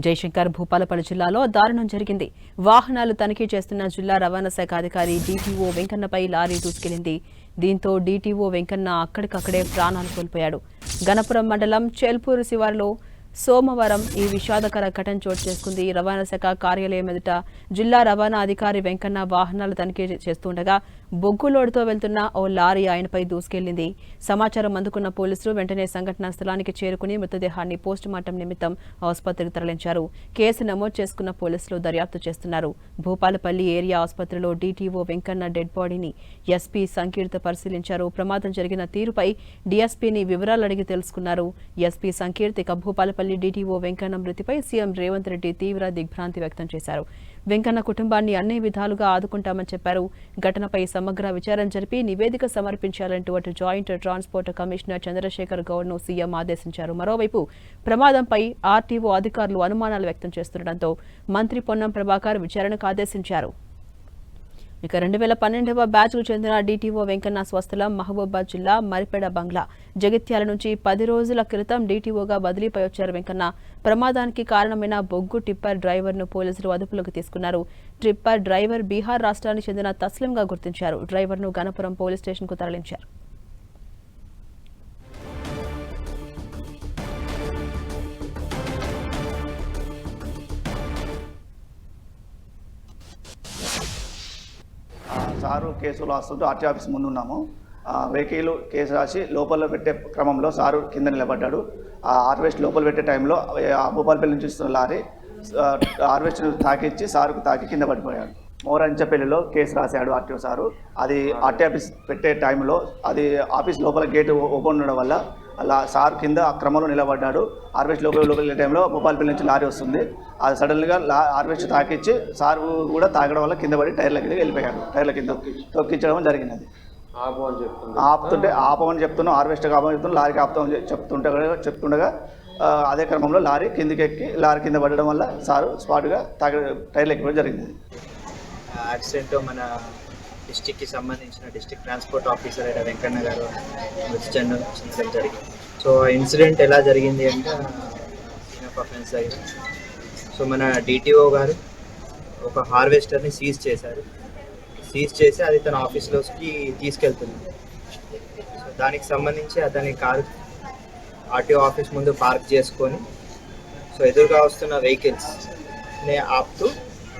జయశంకర్ భూపాలపల్లి జిల్లాలో దారుణం జరిగింది. వాహనాలు తనిఖీ చేస్తున్న జిల్లా రవాణా శాఖ అధికారి డీటీఓ వెంకన్నపై లారీ దూసుకెళ్లింది. దీంతో డీటీఓ వెంకన్న అక్కడికక్కడే ప్రాణాలు కోల్పోయాడు. గణపురం మండలం చెల్పూరు శివారులో సోమవారం ఈ విషాదకర ఘటన చోటు చేసుకుంది. రవాణా శాఖ కార్యాలయం ఎదుట జిల్లా రవాణా అధికారి వెంకన్న వాహనాలు తనిఖీ చేస్తుండగా బొగ్గులోడుతో వెళ్తున్న ఓ లారీ ఆయనపై దూసుకెళ్లింది. సమాచారం అందుకున్న పోలీసులు వెంటనే సంఘటనా స్థలానికి చేరుకుని మృతదేహాన్ని పోస్టుమార్టం నిమిత్తం ఆసుపత్రికి తరలించారు. కేసు నమోదు చేసుకున్న పోలీసులు దర్యాప్తు చేస్తున్నారు. భూపాలపల్లి ఏరియా ఆసుపత్రిలో డీటీఓ వెంకన్న డెడ్ బాడీని ఎస్పీ సంకీర్తి పరిశీలించారు. ప్రమాదం జరిగిన తీరుపై డీఎస్పీని వివరాలు అడిగి తెలుసుకున్నారు. ఎస్పీ సంకీర్తి భూపాలపల్లి డీటీఓ వెంకన్న మృతిపై సీఎం రేవంత్ రెడ్డి తీవ్ర దిగ్భ్రాంతి వ్యక్తం చేశారు. వెంకన్న కుటుంబాన్ని అన్ని విధాలుగా ఆదుకుంటామని చెప్పారు. ఘటనపై సమగ్ర విచారణ జరిపి నివేదిక సమర్పించాలంటూ అటు జాయింట్ ట్రాన్స్పోర్ట్ కమిషనర్ చంద్రశేఖర్ గౌడ్ను సీఎం ఆదేశించారు. మరోవైపు ప్రమాదంపై ఆర్టీఓ అధికారులు అనుమానాలు వ్యక్తం చేస్తుండటంతో మంత్రి పొన్నం ప్రభాకర్ విచారణకు ఆదేశించారు. ఇక 2012వ బ్యాచ్కు చెందిన డీటీఓ వెంకన్న స్వస్థలం మహబూబాబాద్ జిల్లా మరిపెడ బంగ్లా. జగిత్యాల నుంచి 10 రోజుల క్రితం డీటీఓగా బదిలీపై వచ్చారు వెంకన్న. ప్రమాదానికి కారణమైన బొగ్గు టిప్పర్ డ్రైవర్ను పోలీసులు అదుపులోకి తీసుకున్నారు. టిప్పర్ డ్రైవర్ బీహార్ రాష్ట్రానికి చెందిన తస్లింగా గుర్తించారు. డ్రైవర్ను గణపురం పోలీస్ స్టేషన్కు తరలించారు. సారు కేసులు రాస్తుంటూ ఆర్టీ ఆఫీస్ ముందు ఉన్నాము. వెహికల్ కేసు రాసి లోపల పెట్టే క్రమంలో సారు కింద నిలబడ్డాడు. హార్వెస్ట్ లోపల పెట్టే టైంలో భూపాలపల్లి నుంచి వస్తున్న లారీ హార్వెస్ట్ తాకిచ్చి సారుకు తాకి కింద పడిపోయాడు. మోరంచపల్లిలో కేసు రాశాడు ఆర్టీఓ సారు. అది ఆర్టీ ఆఫీస్ పెట్టే టైంలో అది ఆఫీస్ లోపల గేటు ఓపెన్ ఉండడం వల్ల అలా సార్ కింద క్రమంలో నిలబడ్డాడు. హార్వెస్ట్ లోపల వెళ్ళే టైంలో భూపాలపల్లి నుంచి లారీ వస్తుంది. అది సడన్గా హార్వెస్ట్ తాకిచ్చి సార్ కూడా తాగడం వల్ల కింద పడి టైర్ల కింద వెళ్ళిపోయాడు. టైర్ల కింద తొక్కించడం జరిగినది. ఆపమని చెప్తున్నాం, హార్వెస్ట్ ఆపమని చెప్తున్నాం, లారీకి ఆపుతామని చెప్తుండగా అదే క్రమంలో లారీ కిందికి ఎక్కి లారీ కింద పడడం వల్ల సారు స్పాట్గా టైర్లు ఎక్కిపోవడం జరిగింది. యాక్సిడెంట్ మన డిస్టిక్కి సంబంధించిన డిస్టిక్ ట్రాన్స్పోర్ట్ ఆఫీసర్ అయిన వెంకన్న గారు మృతి చెందడం జరిగింది. సో ఇన్సిడెంట్ ఎలా జరిగింది అంటే అఫెన్స్ దగ్గర సో మన డిటిఓ గారు ఒక హార్వెస్టర్ని సీజ్ చేశారు. సీజ్ చేసి అది తన ఆఫీస్లోకి తీసుకెళ్తుంది. సో దానికి సంబంధించి అతని కారు ఆర్టీఓ ఆఫీస్ ముందు పార్క్ చేసుకొని సో ఎదురుగా వస్తున్న వెహికల్స్ని ఆపుతూ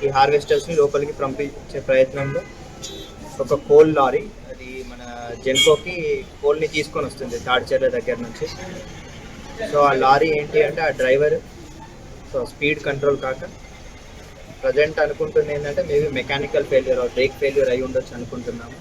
ఈ హార్వెస్టర్స్ని లోపలికి పంపించే ప్రయత్నంలో ఒక కోల్ లారీ అది మన జెన్కోకి కోల్ని తీసుకొని వస్తుంది తాడ్చెర్ల దగ్గర నుంచి. సో ఆ లారీ ఏంటి అంటే ఆ డ్రైవర్ సో స్పీడ్ కంట్రోల్ కాక ప్రజెంట్ అనుకుంటుంది ఏంటంటే maybe mechanical failure break failure అయి ఉండొచ్చు అనుకుంటున్నాము.